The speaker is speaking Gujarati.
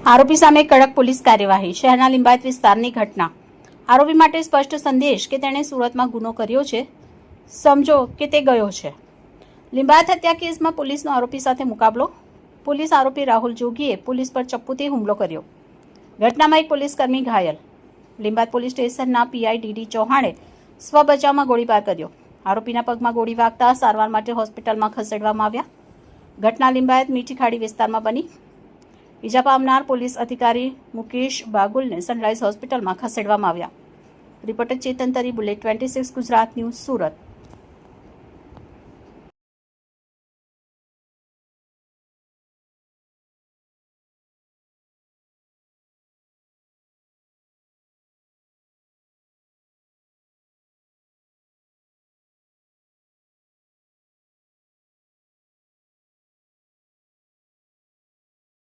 આરોપી સામે કડક પોલીસ કાર્યવાહી. શહેરના લિંબાયત વિસ્તારની ઘટના. આરોપી માટે સ્પષ્ટ સંદેશ કે તેણે સુરતમાં ગુનો કર્યો છે, સમજો કે તે ગયો છે. લિંબાયત હત્યા કેસમાં પોલીસનો આરોપી સાથે મુકાબલો. પોલીસ આરોપી રાહુલ જોગીએ પોલીસ પર ચપ્પુથી હુમલો કર્યો. ઘટનામાં એક પોલીસકર્મી ઘાયલ. લિંબાયત પોલીસ સ્ટેશનના પીઆઈ ડીડી ચૌહાણે સ્વબચાવમાં ગોળીબાર કર્યો. આરોપીના પગમાં ગોળી વાગતા સારવાર માટે હોસ્પિટલમાં ખસેડવામાં આવ્યા. ઘટના લિંબાયત મીઠી ખાડી વિસ્તારમાં બની. ઈજા પામનાર પોલીસ અધિકારી મુકેશ બાગુલને સનરાઈઝ હોસ્પિટલમાં ખસેડવામાં આવ્યા. રિપોર્ટર ચેતન તરી, બુલેટ 26 ગુજરાત ન્યૂઝ, સુરત.